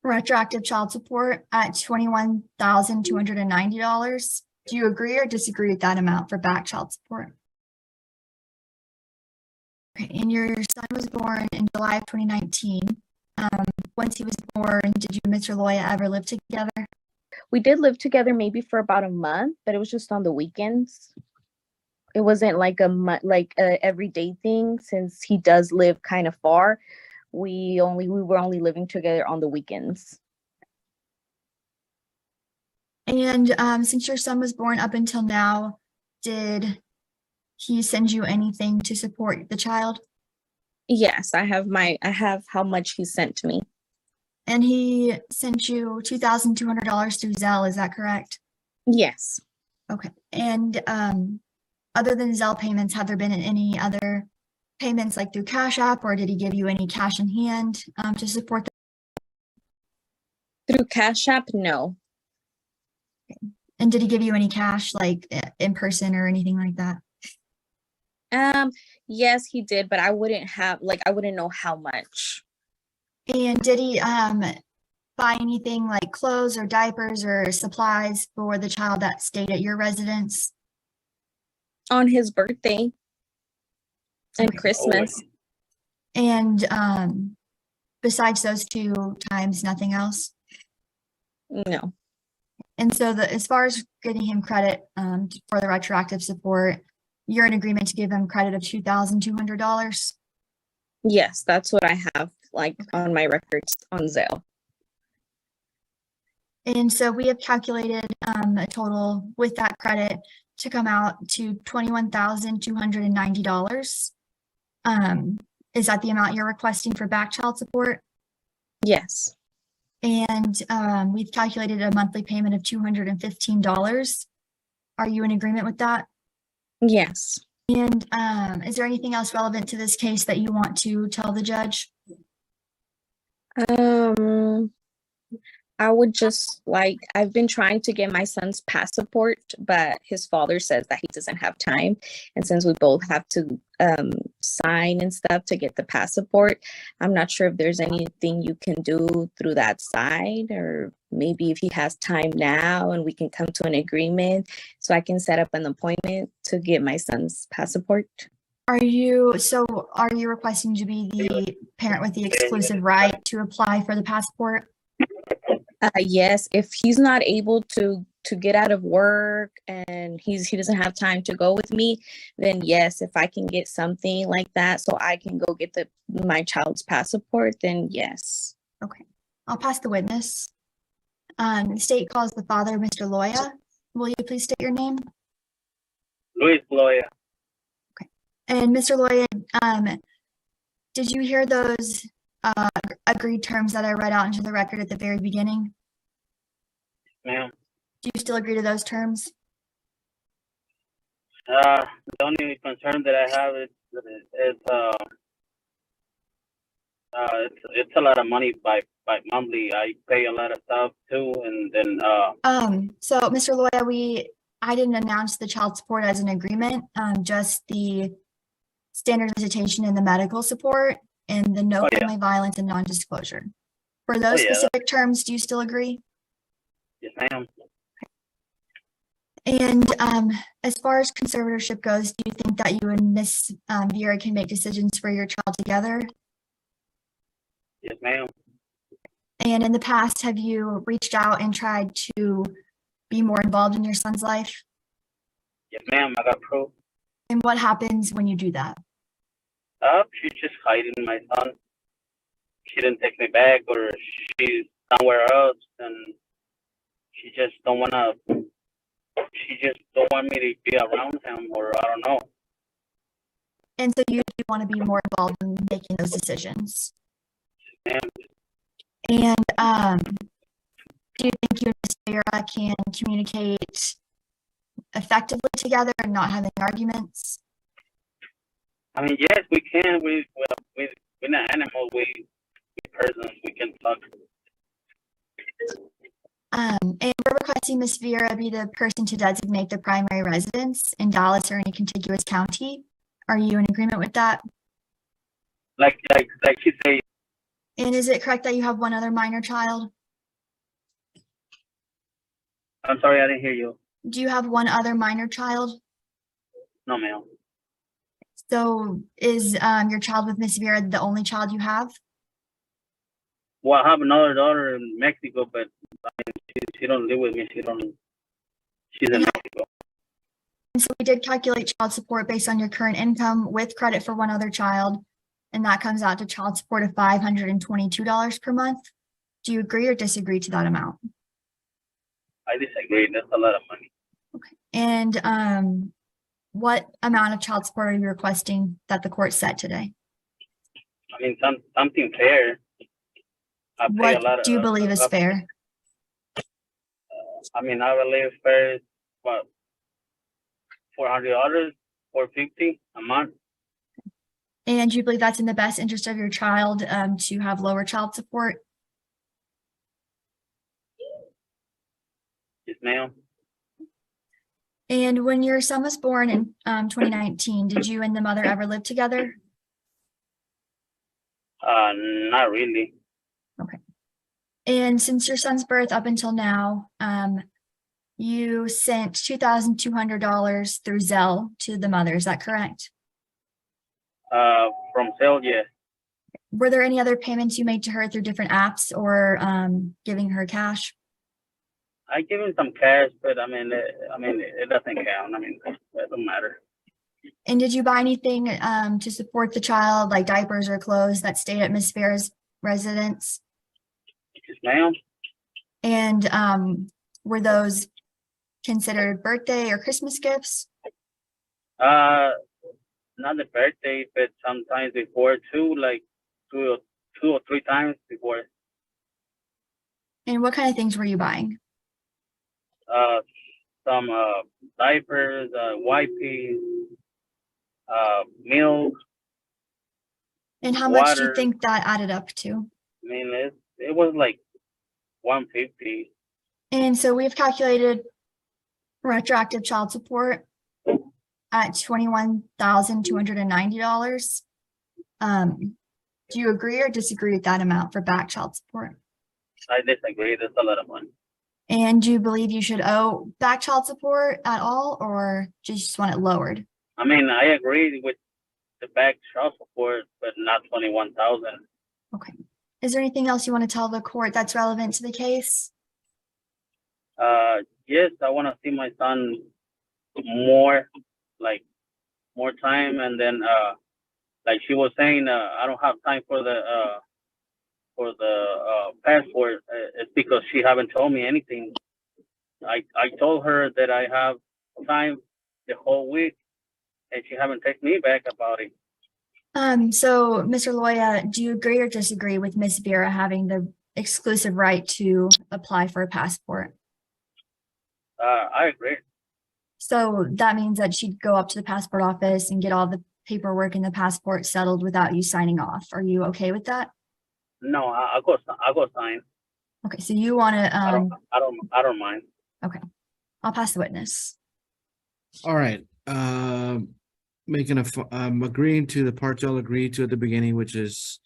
retroactive child support at $21,290. Do you agree or disagree with that amount for back child support? Okay, and your son was born in July of 2019. Once he was born, did you and Mr. Loya ever live together? We did live together maybe for about a month, but it was just on the weekends. It wasn't like a everyday thing, since he does live kind of far. We were only living together on the weekends. And since your son was born up until now, did he send you anything to support the child? Yes, I have how much he sent to me. And he sent you $2,200 through Zelle, is that correct? Yes. Okay. And other than Zelle payments, have there been any other payments like through Cash App, or did he give you any cash in hand to support Through Cash App? No. And did he give you any cash, like in person or anything like that? Yes, he did, but I wouldn't know how much. And did he buy anything like clothes or diapers or supplies for the child that stayed at your residence? On his birthday and Christmas. And besides those two times, nothing else? No. And so as far as getting him credit for the retroactive support, you're in agreement to give him credit of $2,200? Yes, that's what I have on my records on Zelle. And so we have calculated a total with that credit to come out to $21,290. Is that the amount you're requesting for back child support? Yes. And we've calculated a monthly payment of $215. Are you in agreement with that? Yes. And is there anything else relevant to this case that you want to tell the judge? I would just I've been trying to get my son's passport, but his father says that he doesn't have time. And since we both have to sign and stuff to get the passport, I'm not sure if there's anything you can do through that side, or maybe if he has time now and we can come to an agreement so I can set up an appointment to get my son's passport. Are you requesting to be the parent with the exclusive right to apply for the passport? Yes, if he's not able to get out of work and he doesn't have time to go with me, then yes, if I can get something like that so I can go get my child's passport, then yes. Okay, I'll pass the witness. The state calls the father Mr. Loya. Will you please state your name? Luis Loya. Okay, and Mr. Loya, did you hear those agreed terms that I read out into the record at the very beginning? Ma'am. Do you still agree to those terms? The only concern that I have is it's a lot of money by monthly. I pay a lot of stuff too, and then So Mr. Loya, I didn't announce the child support as an agreement, just the standard visitation and the medical support and the no family violence and non-disclosure. For those specific terms, do you still agree? Yes, ma'am. And as far as conservatorship goes, do you think that you and Miss Vera can make decisions for your child together? Yes, ma'am. And in the past, have you reached out and tried to be more involved in your son's life? Yes, ma'am. I got proof. And what happens when you do that? She's just hiding my son. She didn't take me back, or she's somewhere else, and she just don't want me to be around him, or I don't know. And so you do want to be more involved in making those decisions. Ma'am. And do you think you and Miss Vera can communicate effectively together and not have any arguments? I mean, yes, we can. We're not animals. We persons. We can talk. And we're requesting Miss Vera be the person to designate the primary residence in Dallas or any contiguous county. Are you in agreement with that? Like she say. And is it correct that you have one other minor child? I'm sorry, I didn't hear you. Do you have one other minor child? No, ma'am. So is your child with Miss Vera the only child you have? Well, I have another daughter in Mexico, but I mean, she don't live with me. She's in Mexico. And so we did calculate child support based on your current income with credit for one other child, and that comes out to child support of $522 per month. Do you agree or disagree to that amount? I disagree. That's a lot of money. Okay. And what amount of child support are you requesting that the court set today? I mean, something fair. I pay a lot What do you believe is fair? I mean, I believe fair is what, $400, $450 a month. And do you believe that's in the best interest of your child to have lower child support? Yes, ma'am. And when your son was born in 2019, did you and the mother ever live together? Not really. Okay. And since your son's birth up until now, you sent $2,200 through Zelle to the mother, is that correct? From sale, yes. Were there any other payments you made to her through different apps or giving her cash? I give him some cash, but I mean, it doesn't count. I mean, it doesn't matter. And did you buy anything to support the child, like diapers or clothes that stayed at Miss Vera's residence? Yes, ma'am. And were those considered birthday or Christmas gifts? Not the birthday, but sometimes before too, like two or three times before. And what kind of things were you buying? Some diapers, wipes, milk. And how much do you water. think that added up to? I mean, it was like $150. And so we've calculated retroactive child support at $21,290. Do you agree or disagree with that amount for back child support? I disagree. That's a lot of money. And do you believe you should owe back child support at all, or just want it lowered? I mean, I agree with the back child support, but not $21,000. Okay. Is there anything else you want to tell the court that's relevant to the case? Yes, I want to see my son more time, and then like she was saying, I don't have time for the passport. It's because she haven't told me anything. I told her that I have time the whole week, and she haven't texted me back about it. So Mr. Loya, do you agree or disagree with Miss Vera having the exclusive right to apply for a passport? I agree. So that means that she'd go up to the passport office and get all the paperwork and the passport settled without you signing off. Are you okay with that? No, I'll go sign. Okay, so you want to I don't mind. okay, I'll pass the witness. All right. Agreeing to the parts y'all agreed to at the beginning, which is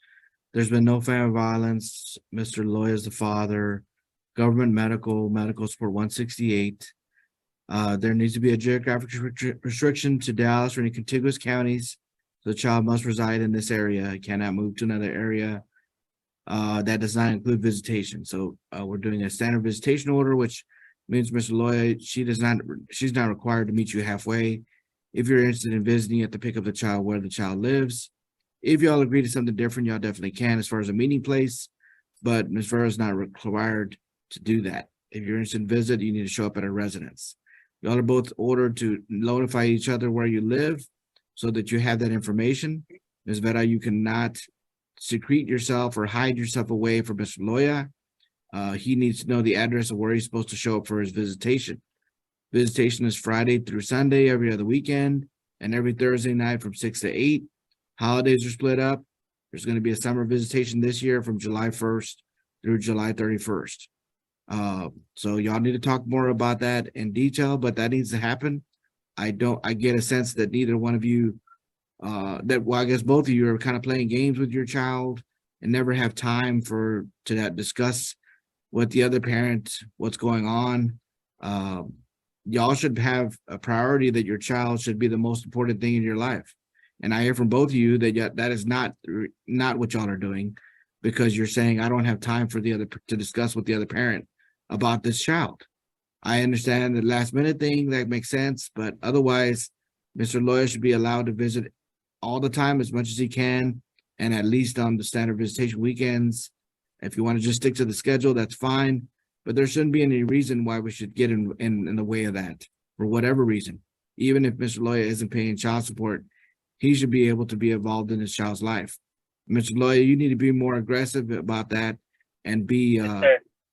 there's been no family violence. Mr. Loya is the father. Government medical support 168. There needs to be a geographic restriction to Dallas or any contiguous counties. The child must reside in this area. It cannot move to another area. That does not include visitation. So we're doing a standard visitation order, which means Mr. Loya, she's not required to meet you halfway. If you're interested in visiting, you have to pick up the child where the child lives. If y'all agree to something different, y'all definitely can as far as a meeting place, but Ms. Vera is not required to do that. If you're interested in visit, you need to show up at a residence. Y'all are both ordered to notify each other where you live so that you have that information. Ms. Vera, you cannot secrete yourself or hide yourself away from Mr. Loya. He needs to know the address of where he's supposed to show up for his visitation. Visitation is Friday through Sunday, every other weekend, and every Thursday night from 6 to 8. Holidays are split up. There's going to be a summer visitation this year from July 1st through July 31st. So y'all need to talk more about that in detail, but that needs to happen. I get a sense that neither one of you, I guess both of you are kind of playing games with your child and never have time to that discuss with the other parent what's going on. Y'all should have a priority that your child should be the most important thing in your life. And I hear from both of you that that is not what y'all are doing, because you're saying, I don't have time for to discuss with the other parent about this child. I understand the last minute thing, that makes sense, but otherwise, Mr. Lawyer should be allowed to visit all the time as much as he can, and at least on the standard visitation weekends. If you want to just stick to the schedule, that's fine, but there shouldn't be any reason why we should get in the way of that for whatever reason. Even if Mr. Lawyer isn't paying child support, he should be able to be involved in his child's life. Mr. Lawyer, you need to be more aggressive about that and be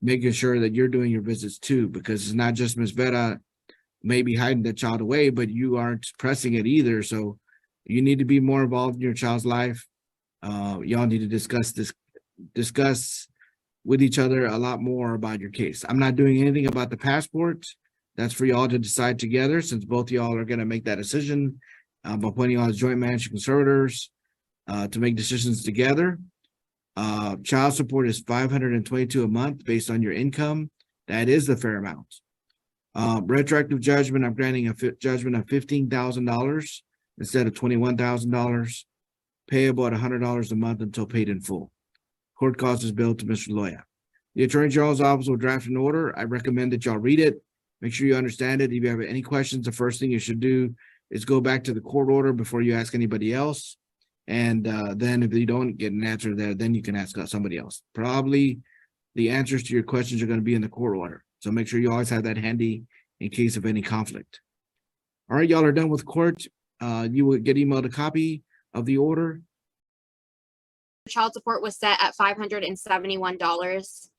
making sure that you're doing your visits too, because it's not just Ms. Vera maybe hiding the child away, but you aren't pressing it either. So you need to be more involved in your child's life. Y'all need to discuss with each other a lot more about your case. I'm not doing anything about the passport. That's for y'all to decide together, since both y'all are going to make that decision by appointing y'all as joint managing conservators to make decisions together. Child support is $522 a month based on your income. That is the fair amount. Retroactive judgment, I'm granting a judgment of $15,000 instead of $21,000, payable at $100 a month until paid in full. Court cost is billed to Mr. Loya. The Attorney General's office will draft an order. I recommend that y'all read it. Make sure you understand it. If you have any questions, the first thing you should do is go back to the court order before you ask anybody else. And then if you don't get an answer there, then you can ask somebody else. Probably the answers to your questions are going to be in the court order. So make sure you always have that handy in case of any conflict. All right, y'all are done with court. You will get emailed a copy of the order. Child support was set at $571.